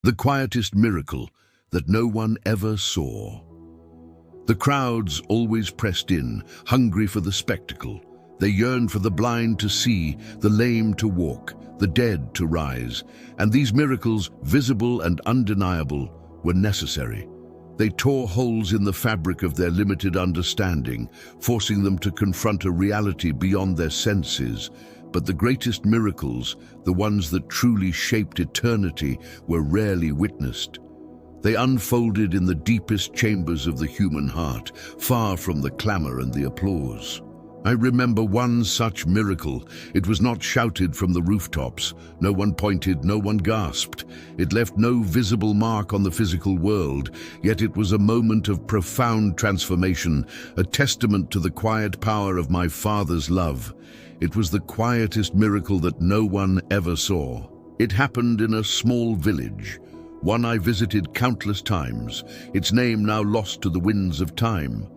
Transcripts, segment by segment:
The quietest miracle that no one ever saw. The crowds always pressed in, hungry for the spectacle. They yearned for the blind to see, the lame to walk, the dead to rise. And these miracles, visible and undeniable, were necessary. They tore holes in the fabric of their limited understanding, forcing them to confront a reality beyond their senses. But the greatest miracles, the ones that truly shaped eternity, were rarely witnessed. They unfolded in the deepest chambers of the human heart, far from the clamor and the applause. I remember one such miracle. It was not shouted from the rooftops. No one pointed, no one gasped. It left no visible mark on the physical world, yet it was a moment of profound transformation, a testament to the quiet power of my Father's love. It was the quietest miracle that no one ever saw. It happened in a small village, one I visited countless times, its name now lost to the winds of time.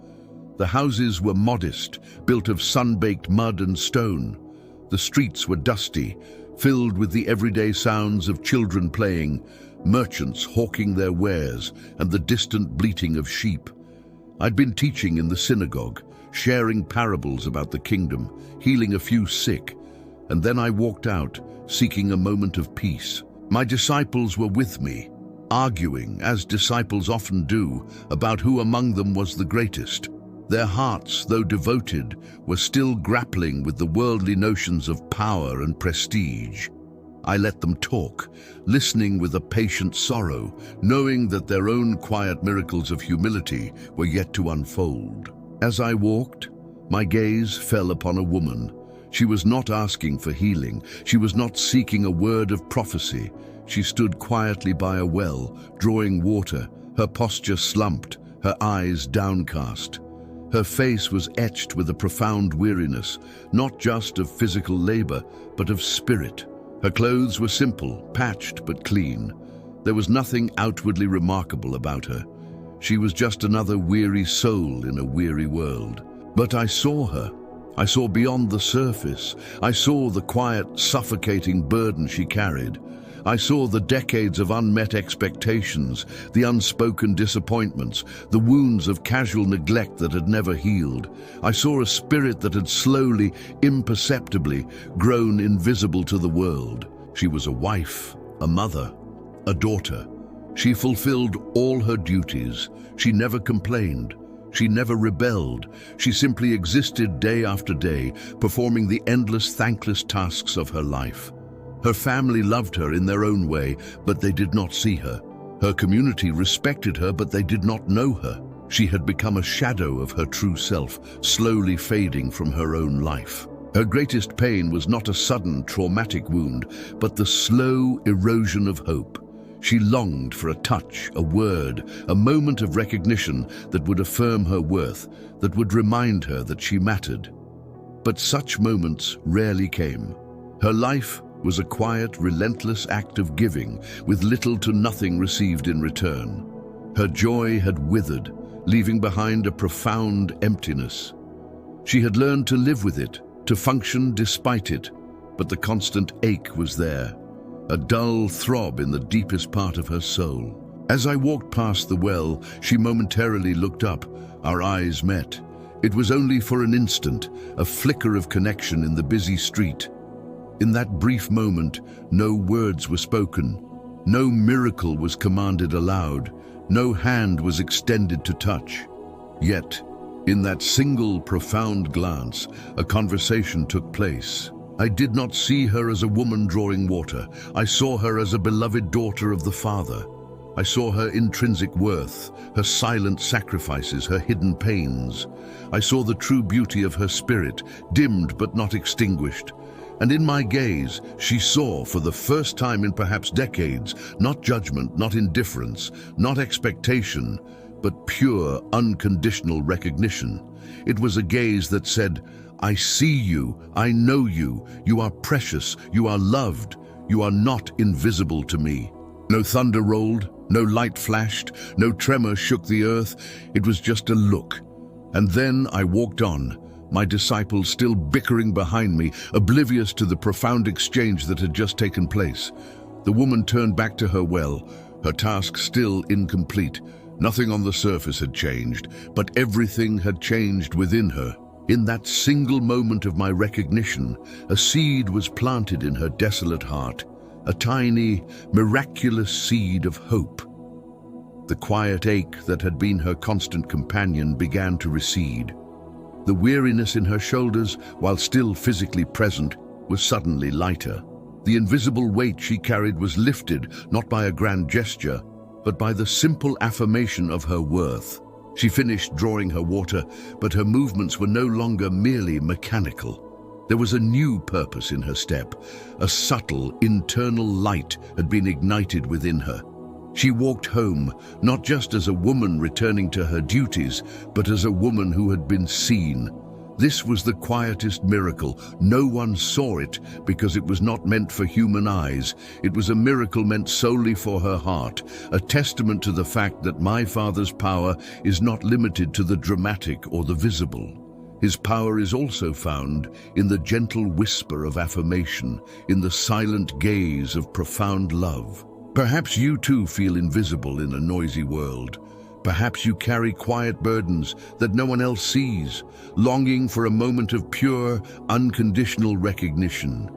The houses were modest, built of sun-baked mud and stone. The streets were dusty, filled with the everyday sounds of children playing, merchants hawking their wares, and the distant bleating of sheep. I'd been teaching in the synagogue, sharing parables about the kingdom, healing a few sick, and then I walked out, seeking a moment of peace. My disciples were with me, arguing, as disciples often do, about who among them was the greatest. Their hearts, though devoted, were still grappling with the worldly notions of power and prestige. I let them talk, listening with a patient sorrow, knowing that their own quiet miracles of humility were yet to unfold. As I walked, my gaze fell upon a woman. She was not asking for healing. She was not seeking a word of prophecy. She stood quietly by a well, drawing water, her posture slumped, her eyes downcast. Her face was etched with a profound weariness, not just of physical labor, but of spirit. Her clothes were simple, patched but clean. There was nothing outwardly remarkable about her. She was just another weary soul in a weary world. But I saw her. I saw beyond the surface. I saw the quiet, suffocating burden she carried. I saw the decades of unmet expectations, the unspoken disappointments, the wounds of casual neglect that had never healed. I saw a spirit that had slowly, imperceptibly, grown invisible to the world. She was a wife, a mother, a daughter. She fulfilled all her duties. She never complained. She never rebelled. She simply existed day after day, performing the endless, thankless tasks of her life. Her family loved her in their own way, but they did not see her. Her community respected her, but they did not know her. She had become a shadow of her true self, slowly fading from her own life. Her greatest pain was not a sudden, traumatic wound, but the slow erosion of hope. She longed for a touch, a word, a moment of recognition that would affirm her worth, that would remind her that she mattered. But such moments rarely came. Her life was a quiet, relentless act of giving, with little to nothing received in return. Her joy had withered, leaving behind a profound emptiness. She had learned to live with it, to function despite it, but the constant ache was there, a dull throb in the deepest part of her soul. As I walked past the well, she momentarily looked up. Our eyes met. It was only for an instant, a flicker of connection in the busy street. In that brief moment, no words were spoken, no miracle was commanded aloud, no hand was extended to touch. Yet, in that single profound glance, a conversation took place. I did not see her as a woman drawing water. I saw her as a beloved daughter of the Father. I saw her intrinsic worth, her silent sacrifices, her hidden pains. I saw the true beauty of her spirit, dimmed but not extinguished. And in my gaze, she saw, for the first time in perhaps decades, not judgment, not indifference, not expectation, but pure, unconditional recognition. It was a gaze that said, "I see you, I know you, you are precious, you are loved, you are not invisible to me." No thunder rolled, no light flashed, no tremor shook the earth. It was just a look. And then I walked on, my disciples still bickering behind me, oblivious to the profound exchange that had just taken place. The woman turned back to her well, her task still incomplete. Nothing on the surface had changed, but everything had changed within her. In that single moment of my recognition, a seed was planted in her desolate heart, a tiny, miraculous seed of hope. The quiet ache that had been her constant companion began to recede. The weariness in her shoulders, while still physically present, was suddenly lighter. The invisible weight she carried was lifted, not by a grand gesture, but by the simple affirmation of her worth. She finished drawing her water, but her movements were no longer merely mechanical. There was a new purpose in her step. A subtle, internal light had been ignited within her. She walked home, not just as a woman returning to her duties, but as a woman who had been seen. This was the quietest miracle. No one saw it because it was not meant for human eyes. It was a miracle meant solely for her heart, a testament to the fact that my Father's power is not limited to the dramatic or the visible. His power is also found in the gentle whisper of affirmation, in the silent gaze of profound love. Perhaps you too feel invisible in a noisy world. Perhaps you carry quiet burdens that no one else sees, longing for a moment of pure, unconditional recognition.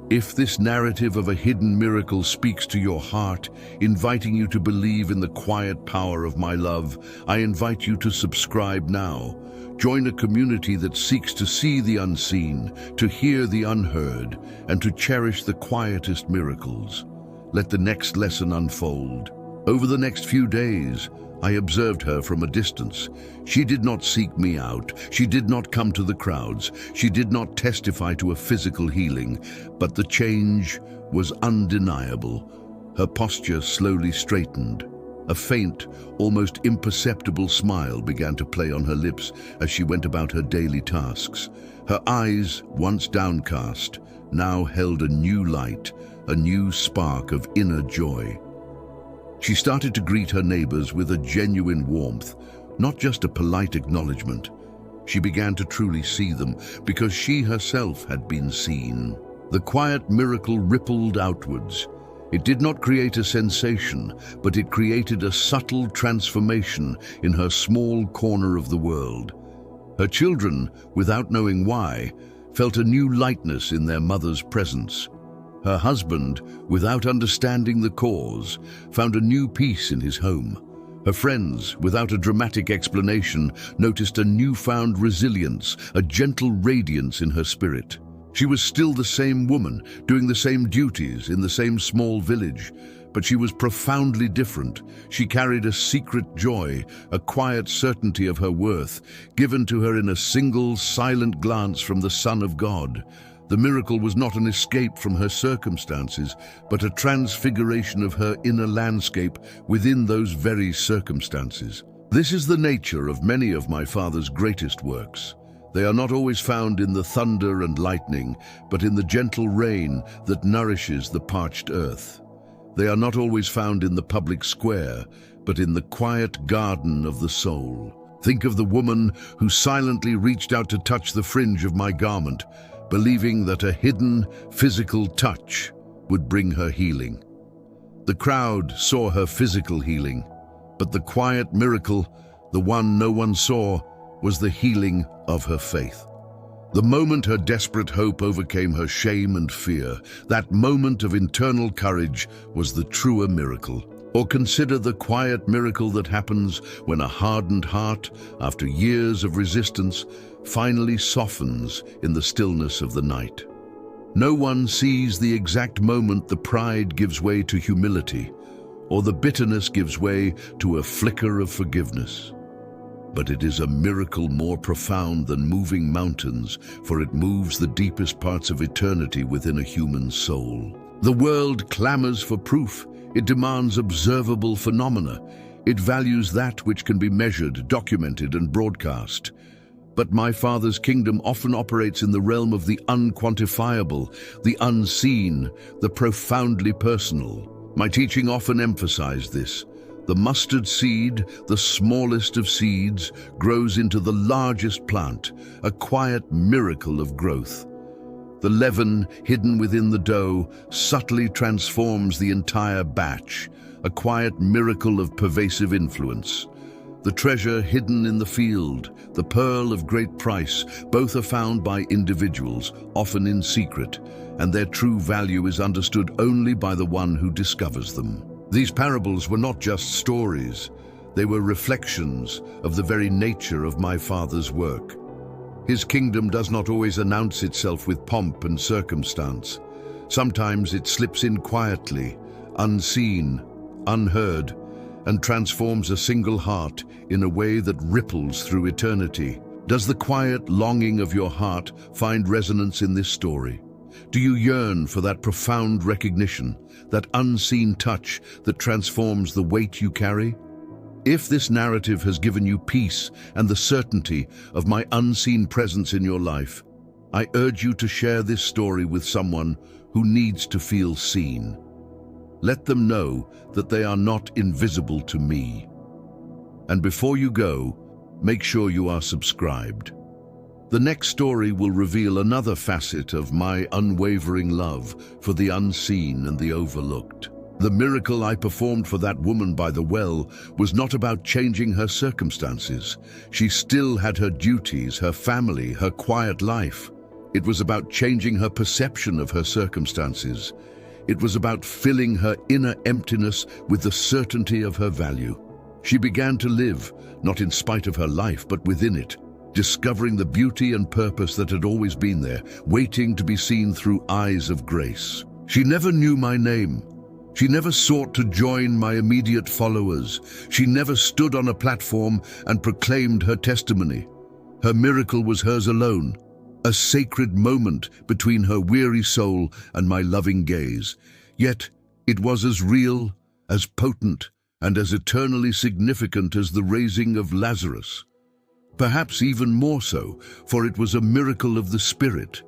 If this narrative of a hidden miracle speaks to your heart, inviting you to believe in the quiet power of my love, I invite you to subscribe now. Join a community that seeks to see the unseen, to hear the unheard, and to cherish the quietest miracles. Let the next lesson unfold. Over the next few days, I observed her from a distance. She did not seek me out. She did not come to the crowds. She did not testify to a physical healing, but the change was undeniable. Her posture slowly straightened. A faint, almost imperceptible smile began to play on her lips as she went about her daily tasks. Her eyes, once downcast, now held a new light, a new spark of inner joy. She started to greet her neighbors with a genuine warmth, not just a polite acknowledgement. She began to truly see them because she herself had been seen. The quiet miracle rippled outwards. It did not create a sensation, but it created a subtle transformation in her small corner of the world. Her children, without knowing why, felt a new lightness in their mother's presence. Her husband, without understanding the cause, found a new peace in his home. Her friends, without a dramatic explanation, noticed a newfound resilience, a gentle radiance in her spirit. She was still the same woman, doing the same duties in the same small village, but she was profoundly different. She carried a secret joy, a quiet certainty of her worth, given to her in a single, silent glance from the Son of God. The miracle was not an escape from her circumstances, but a transfiguration of her inner landscape within those very circumstances. This is the nature of many of my Father's greatest works. They are not always found in the thunder and lightning, but in the gentle rain that nourishes the parched earth. They are not always found in the public square, but in the quiet garden of the soul. Think of the woman who silently reached out to touch the fringe of my garment, believing that a hidden, physical touch would bring her healing. The crowd saw her physical healing, but the quiet miracle, the one no one saw, was the healing of her faith. The moment her desperate hope overcame her shame and fear, that moment of internal courage was the truer miracle. Or consider the quiet miracle that happens when a hardened heart, after years of resistance, finally softens in the stillness of the night. No one sees the exact moment the pride gives way to humility, or the bitterness gives way to a flicker of forgiveness. But it is a miracle more profound than moving mountains, for it moves the deepest parts of eternity within a human soul. The world clamors for proof. It demands observable phenomena. It values that which can be measured, documented, and broadcast. But my Father's kingdom often operates in the realm of the unquantifiable, the unseen, the profoundly personal. My teaching often emphasized this. The mustard seed, the smallest of seeds, grows into the largest plant, a quiet miracle of growth. The leaven, hidden within the dough, subtly transforms the entire batch. a quiet miracle of pervasive influence. The treasure hidden in the field, the pearl of great price, both are found by individuals, often in secret, and their true value is understood only by the one who discovers them. These parables were not just stories, they were reflections of the very nature of my Father's work. His kingdom does not always announce itself with pomp and circumstance. Sometimes it slips in quietly, unseen, unheard, and transforms a single heart in a way that ripples through eternity. Does the quiet longing of your heart find resonance in this story? Do you yearn for that profound recognition, that unseen touch that transforms the weight you carry? If this narrative has given you peace and the certainty of my unseen presence in your life, I urge you to share this story with someone who needs to feel seen. Let them know that they are not invisible to me. And before you go, make sure you are subscribed. The next story will reveal another facet of my unwavering love for the unseen and the overlooked. The miracle I performed for that woman by the well was not about changing her circumstances. She still had her duties, her family, her quiet life. It was about changing her perception of her circumstances. It was about filling her inner emptiness with the certainty of her value. She began to live, not in spite of her life, but within it, discovering the beauty and purpose that had always been there, waiting to be seen through eyes of grace. She never knew my name. She never sought to join my immediate followers. She never stood on a platform and proclaimed her testimony. Her miracle was hers alone, a sacred moment between her weary soul and my loving gaze. Yet it was as real, as potent, and as eternally significant as the raising of Lazarus. Perhaps even more so, for it was a miracle of the spirit,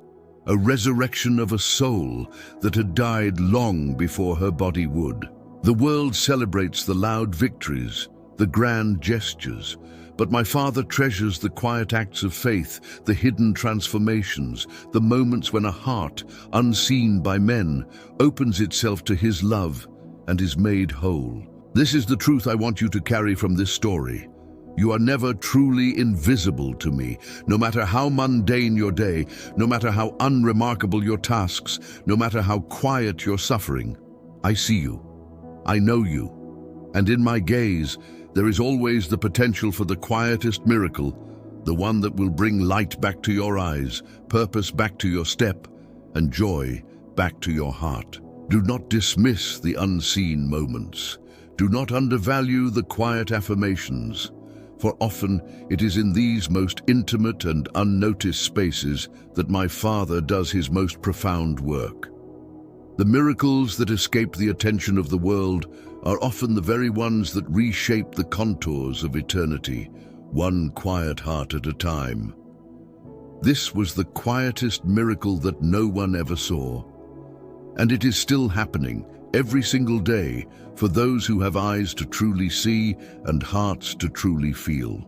a resurrection of a soul that had died long before her body would. The world celebrates the loud victories, the grand gestures, but my Father treasures the quiet acts of faith, the hidden transformations, the moments when a heart, unseen by men, opens itself to His love and is made whole. This is the truth I want you to carry from this story. You are never truly invisible to me, no matter how mundane your day, no matter how unremarkable your tasks, no matter how quiet your suffering. I see you. I know you. And in my gaze, there is always the potential for the quietest miracle, the one that will bring light back to your eyes, purpose back to your step, and joy back to your heart. Do not dismiss the unseen moments. Do not undervalue the quiet affirmations, for often it is in these most intimate and unnoticed spaces that my Father does His most profound work. The miracles that escape the attention of the world are often the very ones that reshape the contours of eternity, one quiet heart at a time. This was the quietest miracle that no one ever saw, and it is still happening every single day for those who have eyes to truly see and hearts to truly feel.